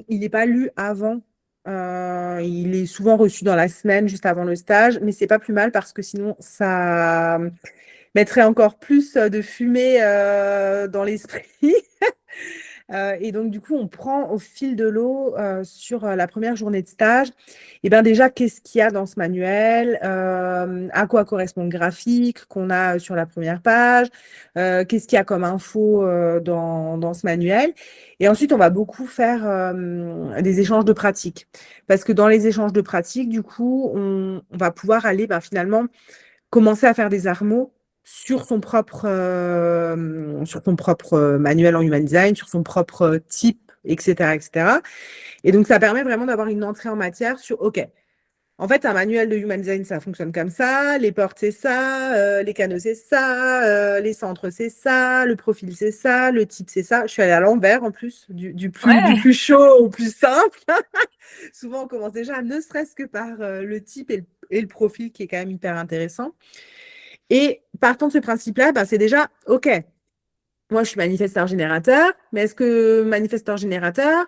Speaker 2: il n'est pas lu avant. Il est souvent reçu dans la semaine, juste avant le stage, mais c'est pas plus mal parce que sinon, ça mettrait encore plus de fumée dans l'esprit. Et donc, du coup, on prend au fil de l'eau sur la première journée de stage. Et bien déjà, qu'est-ce qu'il y a dans ce manuel? À quoi correspond le graphique qu'on a sur la première page? Qu'est-ce qu'il y a comme info dans ce manuel? Et ensuite, on va beaucoup faire des échanges de pratiques. Parce que dans les échanges de pratiques, du coup, on va pouvoir aller finalement commencer à faire des armos sur son propre manuel en Human Design, sur son propre type, etc., etc. Et donc, ça permet vraiment d'avoir une entrée en matière sur, OK, en fait, un manuel de Human Design, ça fonctionne comme ça, les portes, c'est ça, les canaux, c'est ça, les centres, c'est ça, le profil, c'est ça, le type, c'est ça. Je suis allée à l'envers, en plus, du plus chaud au plus simple. Souvent, on commence déjà, ne serait-ce que par le type et le profil, qui est quand même hyper intéressant. Et partant de ce principe-là, c'est déjà, OK, moi, je suis manifesteur générateur, mais est-ce que manifesteur générateur,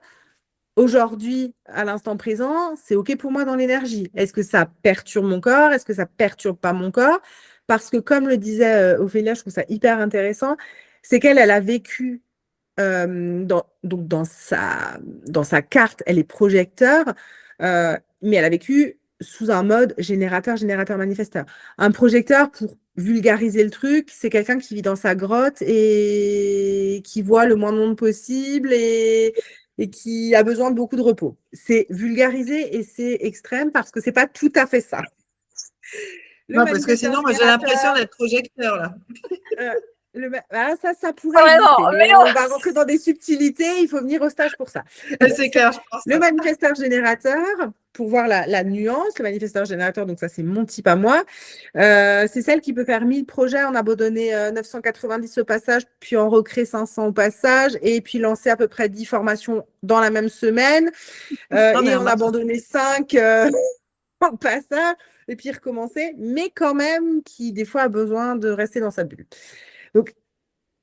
Speaker 2: aujourd'hui, à l'instant présent, c'est OK pour moi dans l'énergie? Est-ce que ça perturbe mon corps? Est-ce que ça perturbe pas mon corps? Parce que, comme le disait Ophélia, je trouve ça hyper intéressant, c'est qu'elle a vécu dans sa carte, elle est projecteur, mais elle a vécu sous un mode générateur, manifesteur. Un projecteur, pour vulgariser le truc, c'est quelqu'un qui vit dans sa grotte et qui voit le moins de monde possible et qui a besoin de beaucoup de repos. C'est vulgarisé et c'est extrême parce que c'est pas tout à fait ça.
Speaker 1: Non, parce que sinon, moi, j'ai l'impression d'être projecteur, là.
Speaker 2: Ça pourrait exister, mais on va rentrer dans des subtilités, il faut venir au stage pour ça.
Speaker 1: C'est clair, je pense.
Speaker 2: Le manifesteur générateur, pour voir la nuance, le manifesteur générateur, donc ça c'est mon type à moi, c'est celle qui peut faire 1000 projets, en abandonner 990 au passage, puis en recréer 500 au passage, et puis lancer à peu près 10 formations dans la même semaine, et en abandonner 5 au passage. et puis recommencer, mais quand même qui, des fois, a besoin de rester dans sa bulle. Donc,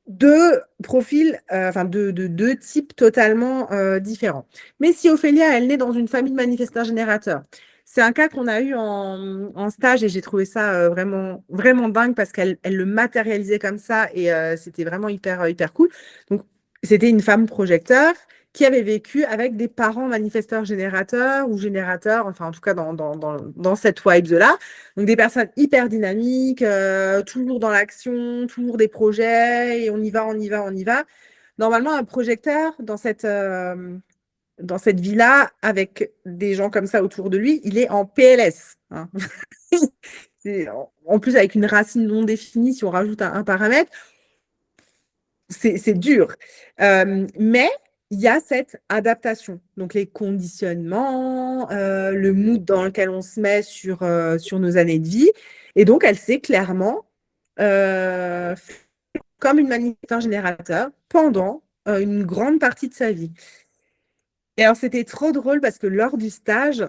Speaker 2: deux profils, enfin deux types totalement différents. Mais si Ophélia, elle naît dans une famille de manifesteurs générateurs, c'est un cas qu'on a eu en stage et j'ai trouvé ça vraiment, vraiment dingue parce qu'elle le matérialisait comme ça et c'était vraiment hyper cool. Donc, c'était une femme projecteur qui avait vécu avec des parents manifesteurs générateurs ou générateurs, enfin en tout cas dans cette vibe-là. Donc des personnes hyper dynamiques, toujours dans l'action, toujours des projets, et on y va, on y va, on y va. Normalement, un projecteur dans cette vie-là, avec des gens comme ça autour de lui, il est en PLS, hein. En plus, avec une racine non définie, si on rajoute un paramètre, c'est dur. Mais il y a cette adaptation. Donc, les conditionnements, le mood dans lequel on se met sur nos années de vie. Et donc, elle sait clairement, comme une manifestation générateur, pendant une grande partie de sa vie. Et alors, c'était trop drôle parce que lors du stage,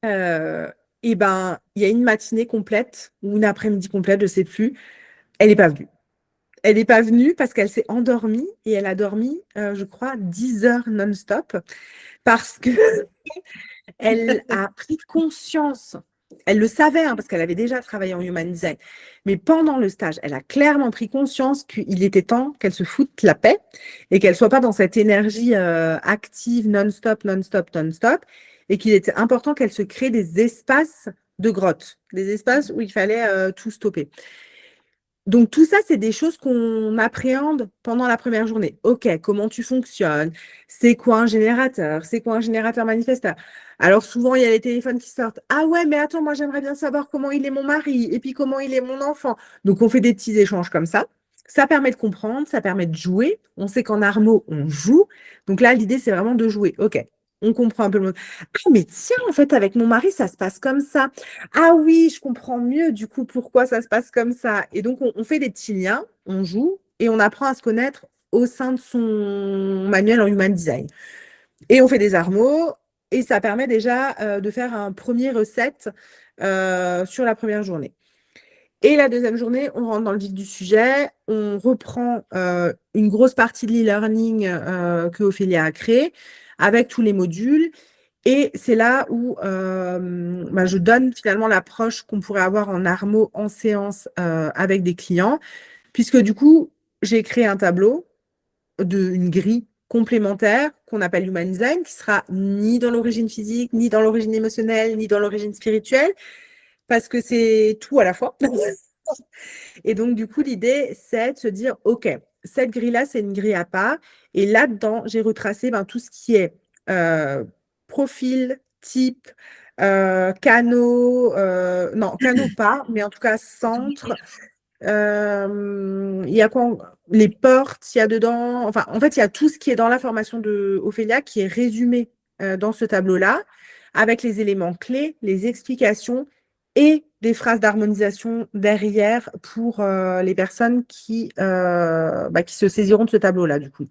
Speaker 2: eh ben, il y a une matinée complète ou une après-midi complète, je ne sais plus, elle n'est pas venue. Elle n'est pas venue parce qu'elle s'est endormie et elle a dormi, je crois, 10 heures non-stop parce que elle a pris conscience. Elle le savait hein, parce qu'elle avait déjà travaillé en human design. Mais pendant le stage, elle a clairement pris conscience qu'il était temps qu'elle se foute la paix et qu'elle soit pas dans cette énergie active non-stop, non-stop, non-stop et qu'il était important qu'elle se crée des espaces de grotte, des espaces où il fallait tout stopper. Donc, tout ça, c'est des choses qu'on appréhende pendant la première journée. OK, comment tu fonctionnes? C'est quoi un générateur? C'est quoi un générateur manifesteur? Alors, souvent, il y a les téléphones qui sortent. Ah ouais, mais attends, moi, j'aimerais bien savoir comment il est mon mari et puis comment il est mon enfant. Donc, on fait des petits échanges comme ça. Ça permet de comprendre, ça permet de jouer. On sait qu'en armo, on joue. Donc là, l'idée, c'est vraiment de jouer. OK, on comprend un peu le monde. Ah, mais tiens, en fait, avec mon mari, ça se passe comme ça. Ah oui, je comprends mieux du coup pourquoi ça se passe comme ça. Et donc, on fait des petits liens, on joue et on apprend à se connaître au sein de son manuel en human design. Et on fait des armos et ça permet déjà de faire un premier recette sur la première journée. Et la deuxième journée, on rentre dans le vif du sujet, on reprend une grosse partie de l'e-learning que Ophélia a créé avec tous les modules. Et c'est là où je donne finalement l'approche qu'on pourrait avoir en armo en séance avec des clients, puisque du coup, j'ai créé un tableau une grille complémentaire qu'on appelle Human Design, qui sera ni dans l'origine physique, ni dans l'origine émotionnelle, ni dans l'origine spirituelle, parce que c'est tout à la fois. Et donc, du coup, l'idée, c'est de se dire, OK, cette grille-là, c'est une grille à part. Et là-dedans, j'ai retracé tout ce qui est profil, type, canaux, non, canaux pas, mais en tout cas, centre. Il y a quoi? Les portes, il y a dedans. Enfin, en fait, il y a tout ce qui est dans la formation de Ophélia qui est résumé dans ce tableau-là, avec les éléments clés, les explications et des phrases d'harmonisation derrière pour les personnes qui se saisiront de ce tableau-là, du coup.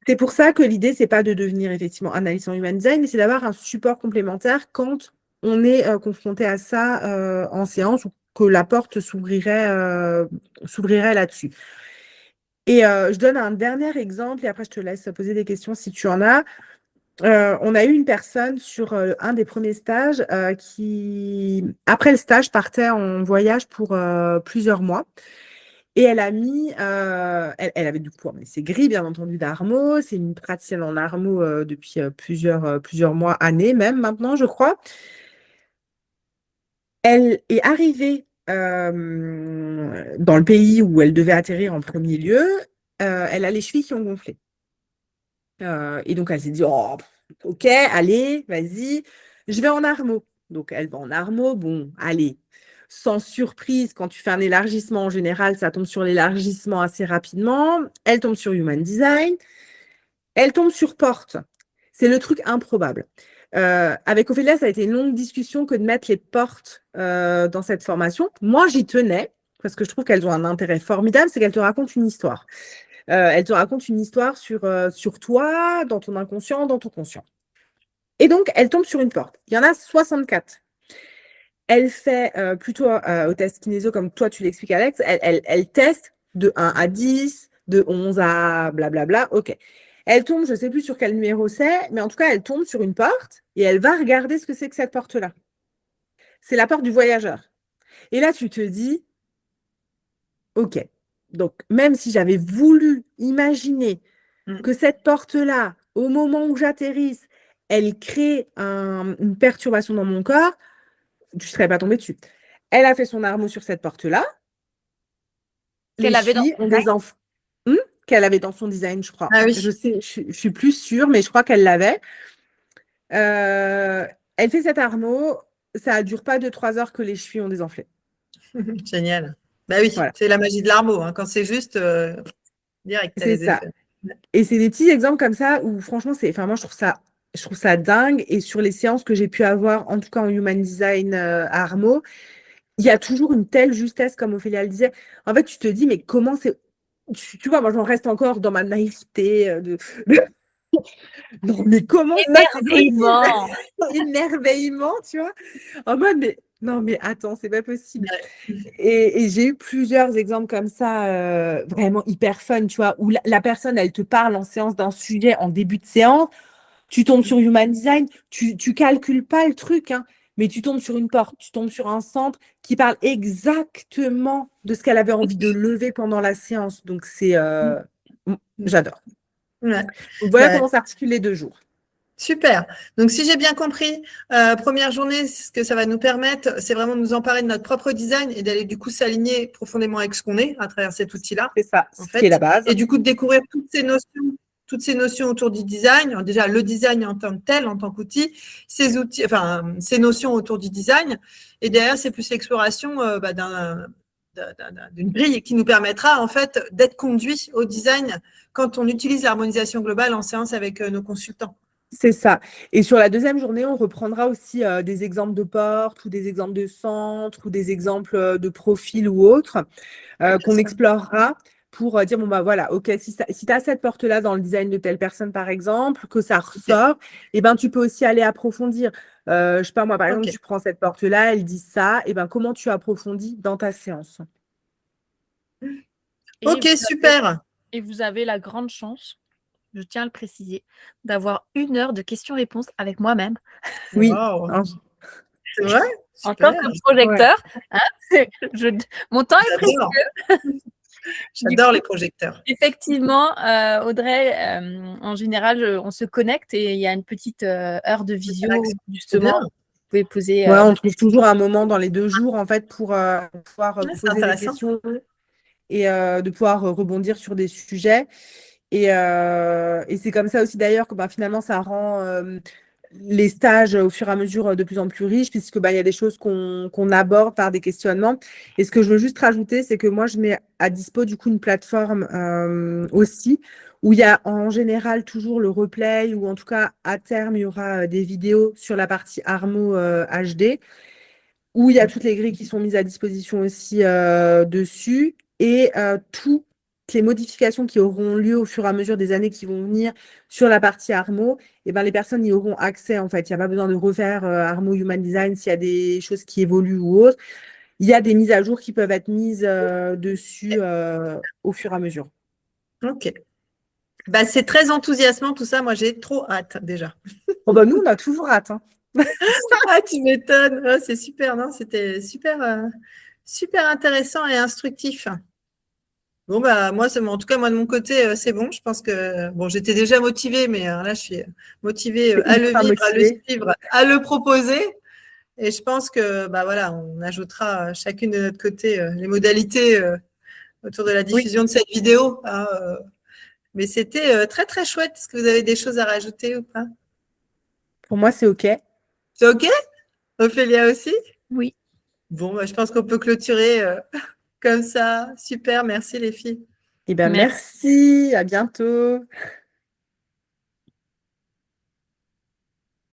Speaker 2: C'est pour ça que l'idée, c'est pas de devenir effectivement analyste en human design, mais c'est d'avoir un support complémentaire quand on est confronté à ça en séance ou que la porte s'ouvrirait là-dessus. Et je donne un dernier exemple et après je te laisse poser des questions si tu en as. On a eu une personne sur un des premiers stages qui, après le stage, partait en voyage pour plusieurs mois. Et elle a mis, elle avait du coup, mais c'est gris bien entendu d'Armo, c'est une praticienne en Armo depuis plusieurs mois, années même maintenant, je crois. Elle est arrivée dans le pays où elle devait atterrir en premier lieu. Elle a les chevilles qui ont gonflé. Et donc, elle s'est dit, oh, ok, allez, vas-y, je vais en Armo. Donc, elle va en Armo, bon, allez. Sans surprise, quand tu fais un élargissement, en général, ça tombe sur l'élargissement assez rapidement. Elle tombe sur Human Design. Elle tombe sur Porte. C'est le truc improbable. Avec Ophélia, ça a été une longue discussion que de mettre les portes dans cette formation. Moi, j'y tenais, parce que je trouve qu'elles ont un intérêt formidable, c'est qu'elles te racontent une histoire. Elle te raconte une histoire sur toi, dans ton inconscient, dans ton conscient. Et donc, elle tombe sur une porte. Il y en a 64. Elle fait plutôt au test kinésio, comme toi tu l'expliques, Alex, elle teste de 1 à 10, de 11 à blablabla. OK. Elle tombe, je ne sais plus sur quel numéro c'est, mais en tout cas, elle tombe sur une porte et elle va regarder ce que c'est que cette porte-là. C'est la porte du voyageur. Et là, tu te dis, OK. Donc, même si j'avais voulu imaginer que cette porte-là, au moment où j'atterrisse, elle crée une perturbation dans mon corps, tu ne serais pas tombé dessus. Elle a fait son armeau sur cette porte-là. Les
Speaker 3: Qu'elle avait dans
Speaker 2: chevilles
Speaker 3: son
Speaker 2: ont
Speaker 3: design.
Speaker 2: des enfants. Qu'elle avait dans son design, je crois.
Speaker 1: Ah oui,
Speaker 2: Je sais, je suis plus sûre, mais je crois qu'elle l'avait. Elle fait cet armeau. Ça ne dure pas 2-3 heures que les chevilles ont désenflé.
Speaker 1: génial. Bah oui,
Speaker 2: Voilà,
Speaker 1: c'est la magie de l'armeau. Hein. Quand c'est juste, direct, tu as
Speaker 2: c'est
Speaker 1: les
Speaker 2: ça.
Speaker 1: effets.
Speaker 2: Et c'est des petits exemples comme ça où franchement, moi je trouve ça dingue. Et sur les séances que j'ai pu avoir, en tout cas en Human Design à Armo, il y a toujours une telle justesse, comme Ophélia le disait. En fait, tu te dis, mais comment c'est. Tu vois, moi, j'en reste encore dans ma naïveté Non, mais comment ça, c'est possible?
Speaker 3: Émerveillement.
Speaker 2: Émerveillement, tu vois. En mode, mais non, mais attends, c'est pas possible.
Speaker 1: Ouais.
Speaker 2: Et j'ai eu plusieurs exemples comme ça, vraiment hyper fun, tu vois, où la personne, elle te parle en séance d'un sujet en début de séance. Tu tombes sur Human Design, tu calcules pas le truc, hein, mais tu tombes sur une porte, tu tombes sur un centre qui parle exactement de ce qu'elle avait envie de lever pendant la séance. Donc, j'adore.
Speaker 1: Ouais.
Speaker 2: Donc, voilà
Speaker 1: Bah,
Speaker 2: comment s'articulent les 2 jours.
Speaker 1: super. Donc, si j'ai bien compris, première journée, ce que ça va nous permettre, c'est vraiment de nous emparer de notre propre design et d'aller du coup s'aligner profondément avec ce qu'on est à travers cet outil-là,
Speaker 2: C'est ça,
Speaker 1: en
Speaker 2: ce qui est la
Speaker 1: fait.
Speaker 2: base.
Speaker 1: Et du coup, de découvrir toutes ces notions autour du design. Alors, déjà, le design en tant que tel, en tant qu'outil, ces outils, enfin, ces notions autour du design. Et derrière, c'est plus l'exploration d'une grille qui nous permettra, en fait, d'être conduit au design quand on utilise l'harmonisation globale en séance avec nos consultants.
Speaker 2: C'est ça. Et sur la deuxième journée, on reprendra aussi des exemples de portes ou des exemples de centres ou des exemples de profils ou autres qu'on explorera pour dire, bon, bah voilà, OK, si tu as cette porte-là dans le design de telle personne, par exemple, que ça ressort, et ben, tu peux aussi aller approfondir. Je sais pas, moi, par exemple,
Speaker 1: Ok.
Speaker 2: tu prends cette porte-là, elle dit ça, et ben, comment tu approfondis dans ta séance?
Speaker 3: Et
Speaker 1: Ok, super.
Speaker 3: et vous avez la grande chance, je tiens à le préciser, d'avoir 1 heure de questions-réponses avec moi-même
Speaker 2: Oui.
Speaker 1: Wow.
Speaker 2: Hein,
Speaker 1: C'est vrai?
Speaker 3: en tant
Speaker 1: Super.
Speaker 3: que
Speaker 2: ouais.
Speaker 3: projecteur. Hein. Mon temps est précieux.
Speaker 1: J'adore.
Speaker 3: Du
Speaker 1: J'adore
Speaker 3: coup,
Speaker 1: les projecteurs.
Speaker 3: effectivement, Audrey, en général, on se connecte et il y a une petite heure de visio,
Speaker 1: Trop
Speaker 3: justement.
Speaker 1: bien.
Speaker 3: Vous pouvez poser.
Speaker 2: Ouais, on trouve toujours un moment dans les 2 jours, en fait, pour pouvoir
Speaker 1: Ouais,
Speaker 2: vous
Speaker 1: c'est
Speaker 2: poser des
Speaker 1: intéressant.
Speaker 2: questions et de pouvoir rebondir sur des sujets. Et c'est comme ça aussi d'ailleurs que bah, finalement ça rend les stages au fur et à mesure de plus en plus riches puisque bah, il y a des choses qu'on aborde par des questionnements. Et ce que je veux juste rajouter, c'est que moi je mets à dispo du coup une plateforme aussi où il y a en général toujours le replay ou en tout cas à terme il y aura des vidéos sur la partie Armo HD où il y a toutes les grilles qui sont mises à disposition aussi dessus et toutes les modifications qui auront lieu au fur et à mesure des années qui vont venir sur la partie Armo, et ben, les personnes y auront accès en fait. Il n'y a pas besoin de refaire Armo Human Design s'il y a des choses qui évoluent ou autres. Il y a des mises à jour qui peuvent être mises dessus au fur et à mesure.
Speaker 1: Ok. Bah, c'est très enthousiasmant tout ça. Moi, j'ai trop hâte déjà.
Speaker 2: Bon, bah, nous, on a toujours hâte. Hein.
Speaker 1: Ah, tu m'étonnes. Ah, c'est super, non? C'était super, super intéressant et instructif. Bon, bah, moi, en tout cas, moi, de mon côté, c'est bon. Je pense que, bon, j'étais déjà motivée, mais là, je suis motivée
Speaker 2: C'est
Speaker 1: à le
Speaker 2: ultra
Speaker 1: vivre, à le
Speaker 2: motivé.
Speaker 1: suivre, à le proposer. Et je pense que, bah, voilà, on ajoutera chacune de notre côté les modalités autour de la
Speaker 2: Oui,
Speaker 1: diffusion de cette vidéo. Hein, mais c'était très, très chouette. Est-ce que vous avez des choses à rajouter ou pas?
Speaker 2: pour moi, c'est OK.
Speaker 1: C'est OK? Ophélia aussi?
Speaker 3: Oui.
Speaker 1: Bon, bah, je pense qu'on peut clôturer comme ça. Super, merci les filles.
Speaker 2: Eh ben,
Speaker 3: Merci.
Speaker 2: merci, à bientôt.